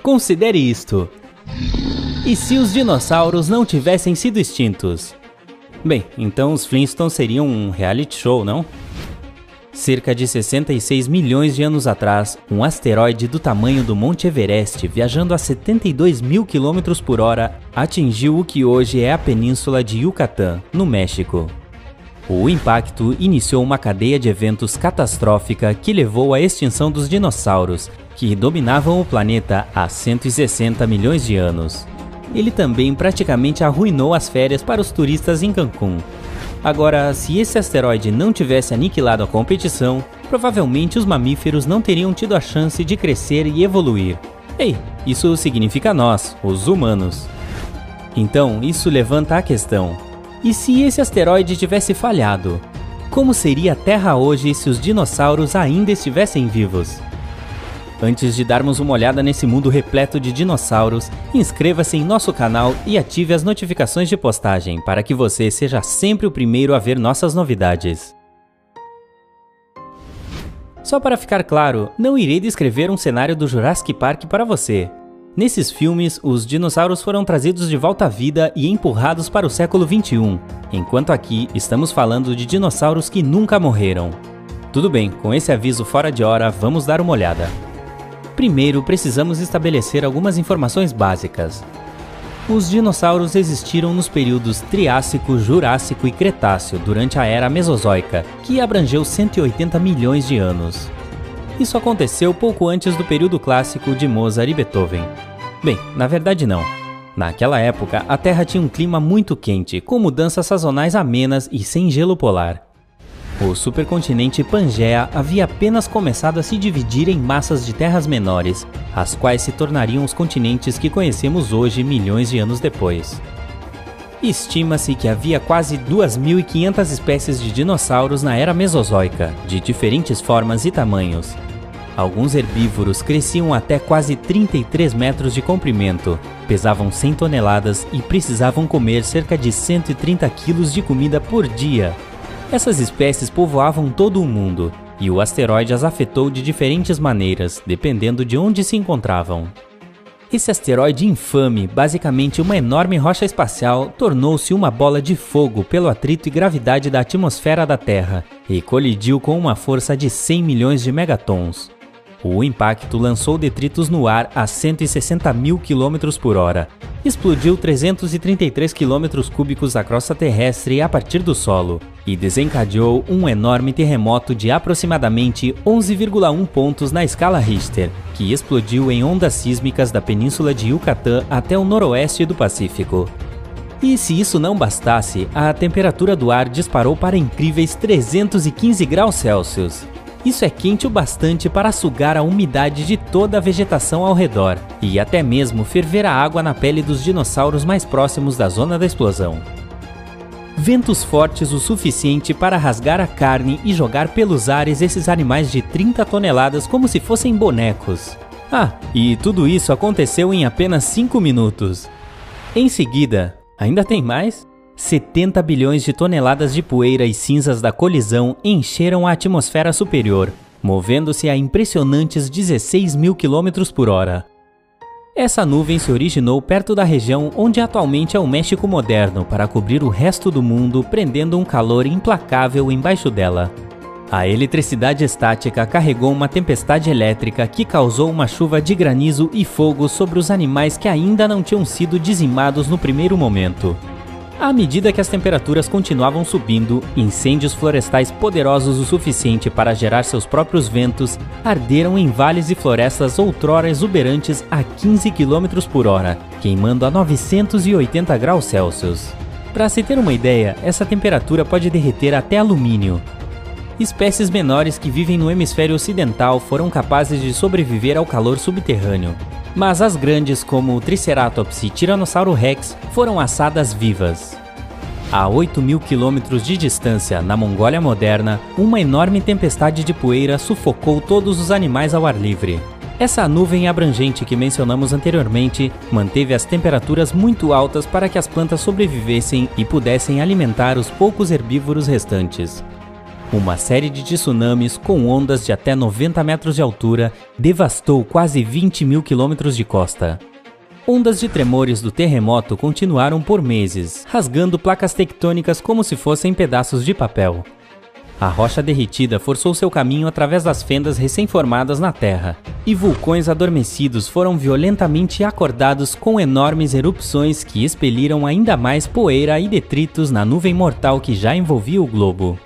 Considere isto. E se os dinossauros não tivessem sido extintos? Bem, então os Flintstones seriam um reality show, não? Cerca de 66 milhões de anos atrás, um asteroide do tamanho do Monte Everest, viajando a 72 mil km por hora, atingiu o que hoje é a península de Yucatán, no México. O impacto iniciou uma cadeia de eventos catastrófica que levou à extinção dos dinossauros, que dominavam o planeta há 160 milhões de anos. Ele também praticamente arruinou as férias para os turistas em Cancún. Agora, se esse asteroide não tivesse aniquilado a competição, provavelmente os mamíferos não teriam tido a chance de crescer e evoluir. Ei, isso significa nós, os humanos. Então, isso levanta a questão: e se esse asteroide tivesse falhado? Como seria a Terra hoje se os dinossauros ainda estivessem vivos? Antes de darmos uma olhada nesse mundo repleto de dinossauros, inscreva-se em nosso canal e ative as notificações de postagem para que você seja sempre o primeiro a ver nossas novidades. Só para ficar claro, não irei descrever um cenário do Jurassic Park para você. Nesses filmes, os dinossauros foram trazidos de volta à vida e empurrados para o século XXI, enquanto aqui estamos falando de dinossauros que nunca morreram. Tudo bem, com esse aviso fora de hora, vamos dar uma olhada. Primeiro, precisamos estabelecer algumas informações básicas. Os dinossauros existiram nos períodos Triássico, Jurássico e Cretáceo durante a Era Mesozoica, que abrangeu 180 milhões de anos. Isso aconteceu pouco antes do período clássico de Mozart e Beethoven. Bem, na verdade não. Naquela época, a Terra tinha um clima muito quente, com mudanças sazonais amenas e sem gelo polar. O supercontinente Pangaea havia apenas começado a se dividir em massas de terras menores, as quais se tornariam os continentes que conhecemos hoje milhões de anos depois. Estima-se que havia quase 2.500 espécies de dinossauros na Era Mesozoica, de diferentes formas e tamanhos. Alguns herbívoros cresciam até quase 33 metros de comprimento, pesavam 100 toneladas e precisavam comer cerca de 130 quilos de comida por dia. Essas espécies povoavam todo o mundo, e o asteroide as afetou de diferentes maneiras, dependendo de onde se encontravam. Esse asteroide infame, basicamente uma enorme rocha espacial, tornou-se uma bola de fogo pelo atrito e gravidade da atmosfera da Terra, e colidiu com uma força de 100 milhões de megatons. O impacto lançou detritos no ar a 160 mil km por hora, explodiu 333 km cúbicos da crosta terrestre a partir do solo e desencadeou um enorme terremoto de aproximadamente 11,1 pontos na escala Richter, que explodiu em ondas sísmicas da península de Yucatán até o noroeste do Pacífico. E se isso não bastasse, a temperatura do ar disparou para incríveis 315 graus Celsius. Isso é quente o bastante para sugar a umidade de toda a vegetação ao redor e até mesmo ferver a água na pele dos dinossauros mais próximos da zona da explosão. Ventos fortes o suficiente para rasgar a carne e jogar pelos ares esses animais de 30 toneladas como se fossem bonecos. Ah, e tudo isso aconteceu em apenas 5 minutos. Em seguida, ainda tem mais? 70 bilhões de toneladas de poeira e cinzas da colisão encheram a atmosfera superior, movendo-se a impressionantes 16 mil km por hora. Essa nuvem se originou perto da região onde atualmente é o México moderno para cobrir o resto do mundo, prendendo um calor implacável embaixo dela. A eletricidade estática carregou uma tempestade elétrica que causou uma chuva de granizo e fogo sobre os animais que ainda não tinham sido dizimados no primeiro momento. À medida que as temperaturas continuavam subindo, incêndios florestais poderosos o suficiente para gerar seus próprios ventos arderam em vales e florestas outrora exuberantes a 15 km por hora, queimando a 980 graus Celsius. Para se ter uma ideia, essa temperatura pode derreter até alumínio. Espécies menores que vivem no hemisfério ocidental foram capazes de sobreviver ao calor subterrâneo. Mas as grandes, como o Triceratops e Tiranossauro Rex, foram assadas vivas. A 8.000 quilômetros de distância, na Mongólia moderna, uma enorme tempestade de poeira sufocou todos os animais ao ar livre. Essa nuvem abrangente que mencionamos anteriormente manteve as temperaturas muito altas para que as plantas sobrevivessem e pudessem alimentar os poucos herbívoros restantes. Uma série de tsunamis com ondas de até 90 metros de altura devastou quase 20 mil quilômetros de costa. Ondas de tremores do terremoto continuaram por meses, rasgando placas tectônicas como se fossem pedaços de papel. A rocha derretida forçou seu caminho através das fendas recém-formadas na Terra, e vulcões adormecidos foram violentamente acordados com enormes erupções que expeliram ainda mais poeira e detritos na nuvem mortal que já envolvia o globo.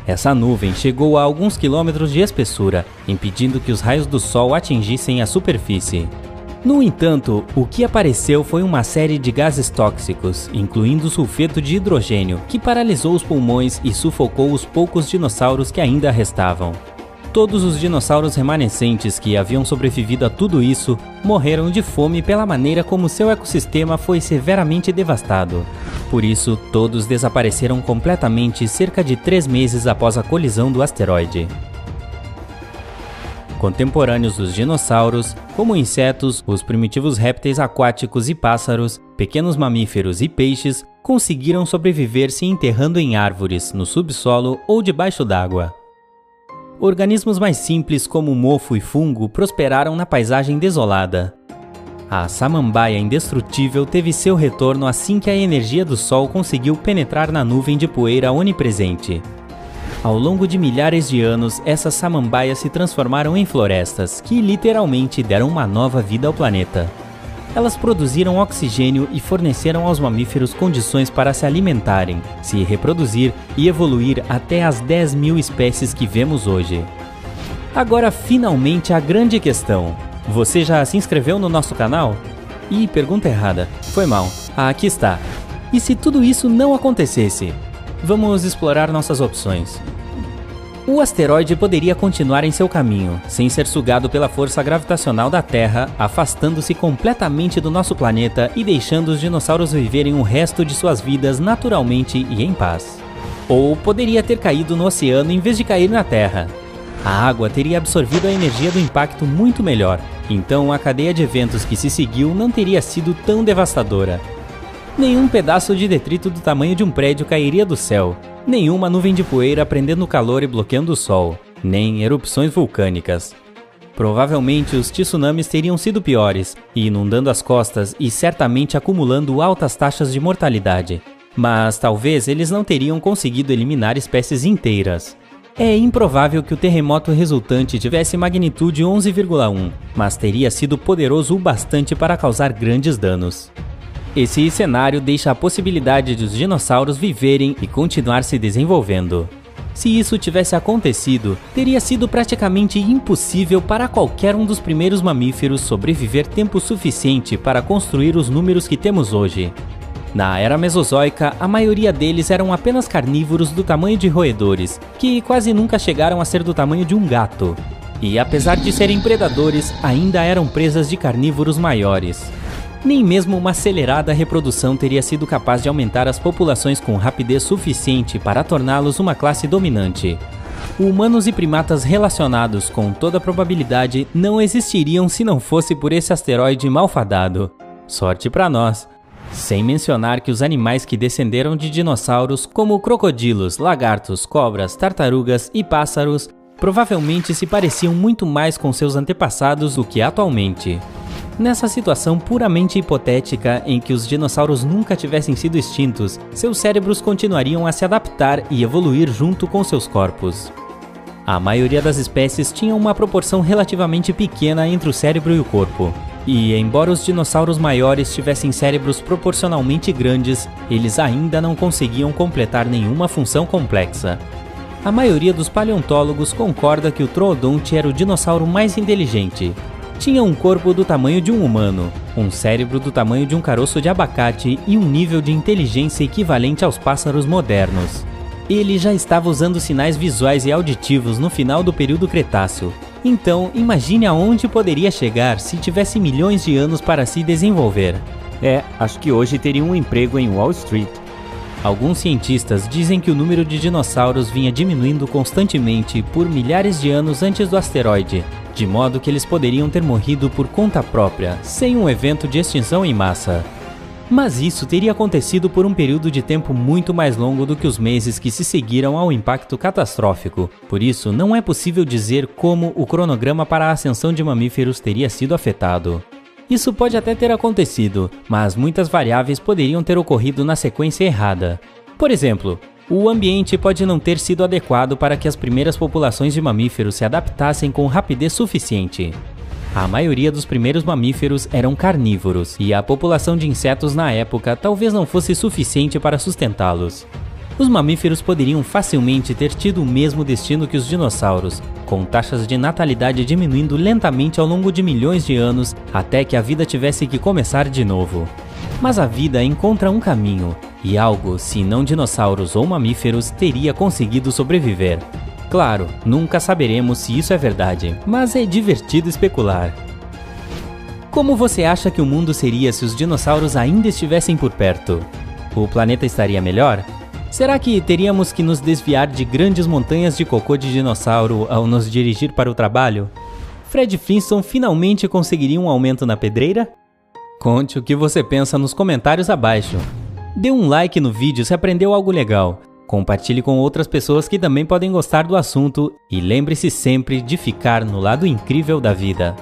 Essa nuvem chegou a alguns quilômetros de espessura, impedindo que os raios do Sol atingissem a superfície. No entanto, o que apareceu foi uma série de gases tóxicos, incluindo sulfeto de hidrogênio, que paralisou os pulmões e sufocou os poucos dinossauros que ainda restavam. Todos os dinossauros remanescentes que haviam sobrevivido a tudo isso morreram de fome pela maneira como seu ecossistema foi severamente devastado. Por isso, todos desapareceram completamente cerca de 3 meses após a colisão do asteroide. Contemporâneos dos dinossauros, como insetos, os primitivos répteis aquáticos e pássaros, pequenos mamíferos e peixes, conseguiram sobreviver se enterrando em árvores, no subsolo ou debaixo d'água. Organismos mais simples como mofo e fungo prosperaram na paisagem desolada. A samambaia indestrutível teve seu retorno assim que a energia do Sol conseguiu penetrar na nuvem de poeira onipresente. Ao longo de milhares de anos, essas samambaias se transformaram em florestas, que literalmente deram uma nova vida ao planeta. Elas produziram oxigênio e forneceram aos mamíferos condições para se alimentarem, se reproduzir e evoluir até as 10 mil espécies que vemos hoje. Agora, finalmente, a grande questão. Você já se inscreveu no nosso canal? Ih, pergunta errada. Foi mal. Aqui está. E se tudo isso não acontecesse? Vamos explorar nossas opções. O asteroide poderia continuar em seu caminho, sem ser sugado pela força gravitacional da Terra, afastando-se completamente do nosso planeta e deixando os dinossauros viverem o resto de suas vidas naturalmente e em paz. Ou poderia ter caído no oceano em vez de cair na Terra. A água teria absorvido a energia do impacto muito melhor, então a cadeia de eventos que se seguiu não teria sido tão devastadora. Nenhum pedaço de detrito do tamanho de um prédio cairia do céu, nenhuma nuvem de poeira prendendo o calor e bloqueando o sol, nem erupções vulcânicas. Provavelmente os tsunamis teriam sido piores, inundando as costas e certamente acumulando altas taxas de mortalidade. Mas talvez eles não teriam conseguido eliminar espécies inteiras. É improvável que o terremoto resultante tivesse magnitude 11,1, mas teria sido poderoso o bastante para causar grandes danos. Esse cenário deixa a possibilidade de os dinossauros viverem e continuar se desenvolvendo. Se isso tivesse acontecido, teria sido praticamente impossível para qualquer um dos primeiros mamíferos sobreviver tempo suficiente para construir os números que temos hoje. Na era mesozoica, a maioria deles eram apenas carnívoros do tamanho de roedores, que quase nunca chegaram a ser do tamanho de um gato. E apesar de serem predadores, ainda eram presas de carnívoros maiores. Nem mesmo uma acelerada reprodução teria sido capaz de aumentar as populações com rapidez suficiente para torná-los uma classe dominante. Humanos e primatas relacionados, com toda probabilidade, não existiriam se não fosse por esse asteroide malfadado. Sorte para nós! Sem mencionar que os animais que descenderam de dinossauros, como crocodilos, lagartos, cobras, tartarugas e pássaros, provavelmente se pareciam muito mais com seus antepassados do que atualmente. Nessa situação puramente hipotética em que os dinossauros nunca tivessem sido extintos, seus cérebros continuariam a se adaptar e evoluir junto com seus corpos. A maioria das espécies tinha uma proporção relativamente pequena entre o cérebro e o corpo. E, embora os dinossauros maiores tivessem cérebros proporcionalmente grandes, eles ainda não conseguiam completar nenhuma função complexa. A maioria dos paleontólogos concorda que o Troodonte era o dinossauro mais inteligente. Tinha um corpo do tamanho de um humano, um cérebro do tamanho de um caroço de abacate e um nível de inteligência equivalente aos pássaros modernos. Ele já estava usando sinais visuais e auditivos no final do período Cretáceo. Então, imagine aonde poderia chegar se tivesse milhões de anos para se desenvolver. Acho que hoje teria um emprego em Wall Street. Alguns cientistas dizem que o número de dinossauros vinha diminuindo constantemente por milhares de anos antes do asteroide, de modo que eles poderiam ter morrido por conta própria, sem um evento de extinção em massa. Mas isso teria acontecido por um período de tempo muito mais longo do que os meses que se seguiram ao impacto catastrófico. Por isso, não é possível dizer como o cronograma para a ascensão de mamíferos teria sido afetado. Isso pode até ter acontecido, mas muitas variáveis poderiam ter ocorrido na sequência errada. Por exemplo, o ambiente pode não ter sido adequado para que as primeiras populações de mamíferos se adaptassem com rapidez suficiente. A maioria dos primeiros mamíferos eram carnívoros, e a população de insetos na época talvez não fosse suficiente para sustentá-los. Os mamíferos poderiam facilmente ter tido o mesmo destino que os dinossauros, com taxas de natalidade diminuindo lentamente ao longo de milhões de anos até que a vida tivesse que começar de novo. Mas a vida encontra um caminho, e algo, se não dinossauros ou mamíferos, teria conseguido sobreviver. Claro, nunca saberemos se isso é verdade, mas é divertido especular. Como você acha que o mundo seria se os dinossauros ainda estivessem por perto? O planeta estaria melhor? Será que teríamos que nos desviar de grandes montanhas de cocô de dinossauro ao nos dirigir para o trabalho? Fred Flintstone finalmente conseguiria um aumento na pedreira? Conte o que você pensa nos comentários abaixo. Dê um like no vídeo se aprendeu algo legal. Compartilhe com outras pessoas que também podem gostar do assunto e lembre-se sempre de ficar no lado incrível da vida.